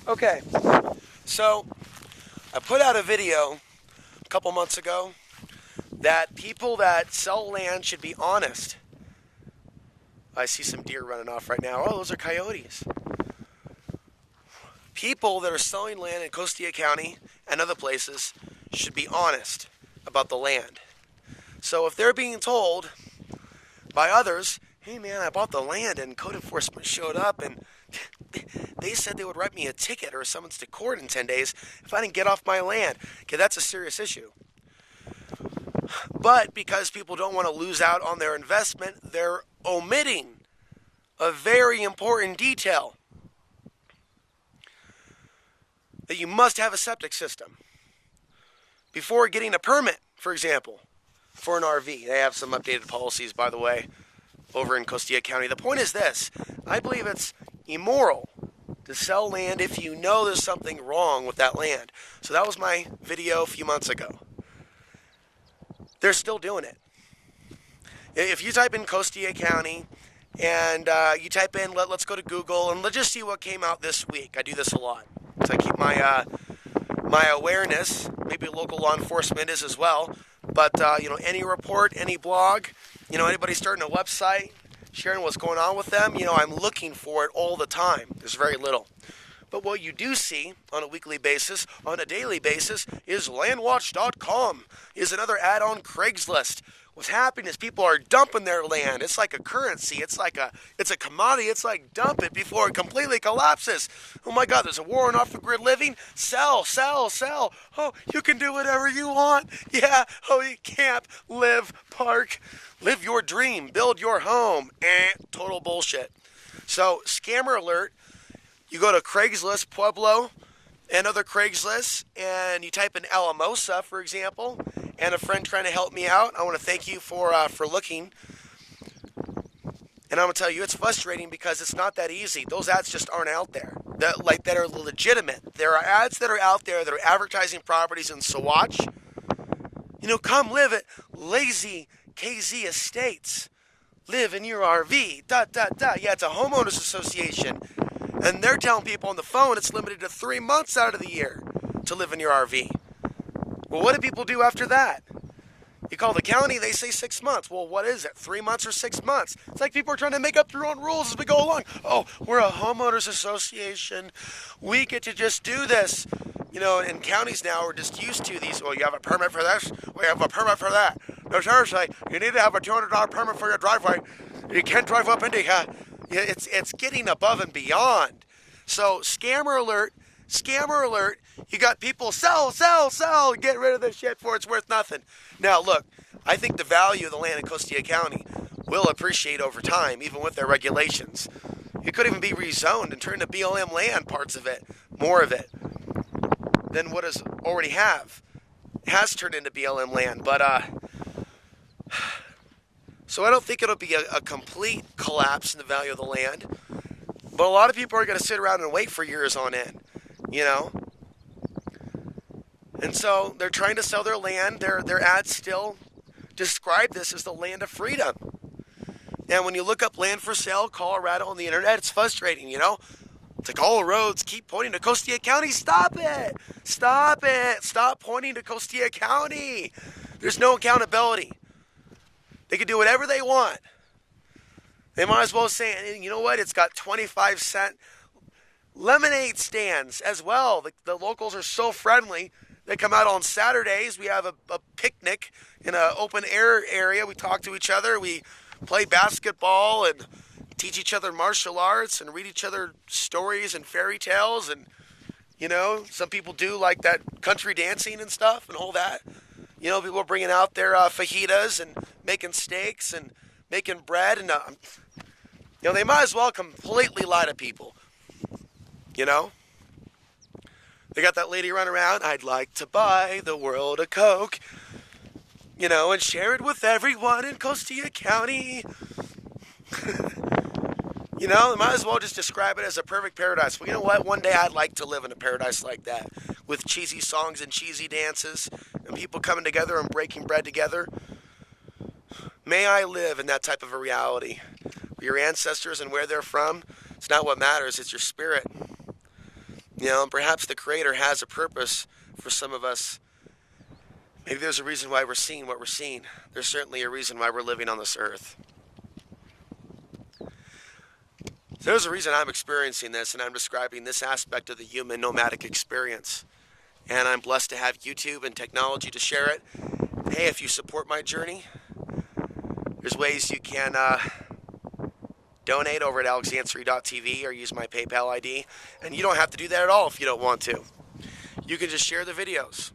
Okay, so I put out a video a couple months ago that people that sell land should be honest. I see some deer running off right now. Oh, those are coyotes. People that are selling land in Costilla County and other places should be honest about the land. So if they're being told by others, hey man, I bought the land and code enforcement showed up and they said they would write me a ticket or a summons to court in 10 days if I didn't get off my land. Okay, that's a serious issue. But because people don't want to lose out on their investment, they're omitting a very important detail: that you must have a septic system before getting a permit, for example, for an RV. They have some updated policies, by the way, over in Costilla County. The point is this: I believe it's immoral to sell land if you know there's something wrong with that land. So that was my video a few months ago. They're still doing it. If you type in Costilla County and you type in, let's go to Google and let's just see what came out this week. I do this a lot. So I keep my awareness. Maybe local law enforcement is as well. But, any report, any blog, anybody starting a website, sharing what's going on with them, I'm looking for it all the time. There's very little. But what you do see on a weekly basis, on a daily basis, is landwatch.com, is another ad on Craigslist. What's happening is people are dumping their land. It's like a currency. It's a commodity. It's like dump it before it completely collapses. Oh my God, there's a war on off-the-grid living. Sell, sell, sell. Oh, you can do whatever you want. Yeah. Oh, you camp, live, park, live your dream, build your home. Total bullshit. So, scammer alert. You go to Craigslist, Pueblo, and other Craigslist, and you type in Alamosa, for example, and a friend trying to help me out. I want to thank you for looking. And I'm going to tell you, it's frustrating because it's not that easy. Those ads just aren't out there that are legitimate. There are ads that are out there that are advertising properties in Saguache. Come live at Lazy KZ Estates. Live in your RV. Yeah, it's a homeowners association. And they're telling people on the phone it's limited to 3 months out of the year to live in your RV. Well, what do people do after that? You call the county, they say 6 months. Well, what is it, 3 months or 6 months? It's like people are trying to make up their own rules as we go along. Oh, we're a homeowners association. We get to just do this. And counties now are just used to these. Well, you have a permit for this? We have a permit for that. No, seriously, you need to have a $200 permit for your driveway. You can't drive up into here. It's getting above and beyond. So, scammer alert. You got people sell, get rid of this shit before it's worth nothing. Now, look, I think the value of the land in Costilla County will appreciate over time, even with their regulations. It could even be rezoned and turned to BLM land, parts of it, more of it, than what is already has turned into BLM land. But, so I don't think it'll be a complete collapse in the value of the land. But a lot of people are going to sit around and wait for years on end, And so they're trying to sell their land. Their ads still describe this as the land of freedom. And when you look up land for sale, Colorado on the internet, it's frustrating, It's like all roads keep pointing to Costilla County. Stop it. Stop pointing to Costilla County. There's no accountability. They can do whatever they want. They might as well say, and you know what? It's got 25-cent lemonade stands as well. The locals are so friendly. They come out on Saturdays. We have a picnic in an open air area. We talk to each other. We play basketball and teach each other martial arts and read each other stories and fairy tales. And, some people do like that country dancing and stuff and all that. People are bringing out their fajitas and making steaks and making bread. And, they might as well completely lie to people. They got that lady running around, I'd like to buy the world a Coke, and share it with everyone in Costilla County. They might as well just describe it as a perfect paradise. Well, you know what? One day I'd like to live in a paradise like that, with cheesy songs and cheesy dances, and people coming together and breaking bread together. May I live in that type of a reality. Your ancestors and where they're from, it's not what matters, it's your spirit. And perhaps the Creator has a purpose for some of us. Maybe there's a reason why we're seeing what we're seeing. There's certainly a reason why we're living on this earth. There's a reason I'm experiencing this, and I'm describing this aspect of the human nomadic experience. And I'm blessed to have YouTube and technology to share it. Hey, if you support my journey, there's ways you can donate over at alexansary.tv or use my PayPal ID. And you don't have to do that at all if you don't want to. You can just share the videos.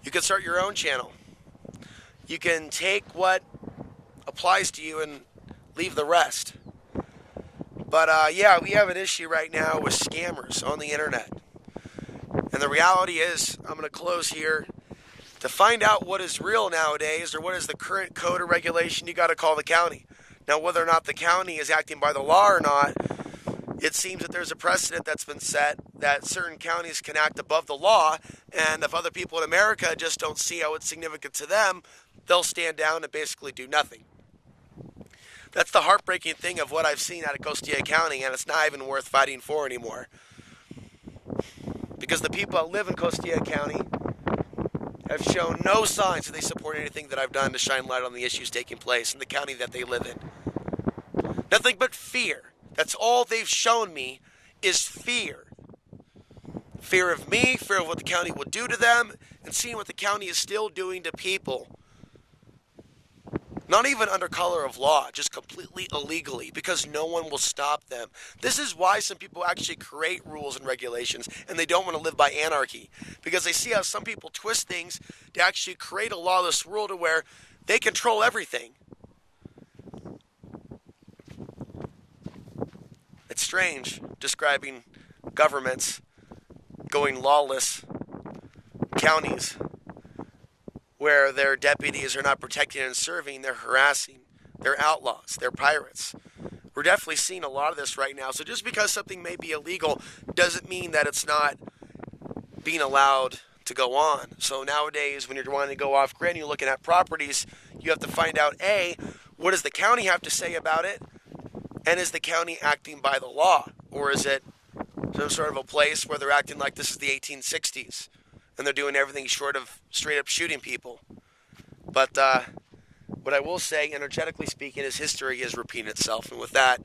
You can start your own channel. You can take what applies to you and leave the rest. But yeah, we have an issue right now with scammers on the internet. And the reality is, I'm going to close here. To find out what is real nowadays, or what is the current code or regulation, you got to call the county. Now, whether or not the county is acting by the law or not, it seems that there's a precedent that's been set that certain counties can act above the law, and if other people in America just don't see how it's significant to them, they'll stand down and basically do nothing. That's the heartbreaking thing of what I've seen out of Costilla County, and it's not even worth fighting for anymore. Because the people that live in Costilla County have shown no signs that they support anything that I've done to shine light on the issues taking place in the county that they live in. Nothing but fear. That's all they've shown me is fear. Fear of me, fear of what the county will do to them, and seeing what the county is still doing to people. Not even under color of law, just completely illegally, because no one will stop them. This is why some people actually create rules and regulations, and they don't want to live by anarchy. Because they see how some people twist things to actually create a lawless world where they control everything. It's strange describing governments going lawless, counties where their deputies are not protecting and serving, they're harassing, they're outlaws, they're pirates. We're definitely seeing a lot of this right now. So just because something may be illegal doesn't mean that it's not being allowed to go on. So nowadays, when you're wanting to go off grid and you're looking at properties, you have to find out, A, what does the county have to say about it? And is the county acting by the law? Or is it some sort of a place where they're acting like this is the 1860s? And they're doing everything short of straight up shooting people. But what I will say, energetically speaking, is history is repeating itself. And with that,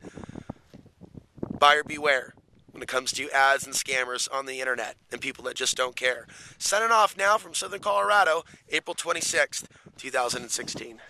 buyer beware when it comes to ads and scammers on the internet and people that just don't care. Signing off now from Southern Colorado, April 26th, 2016.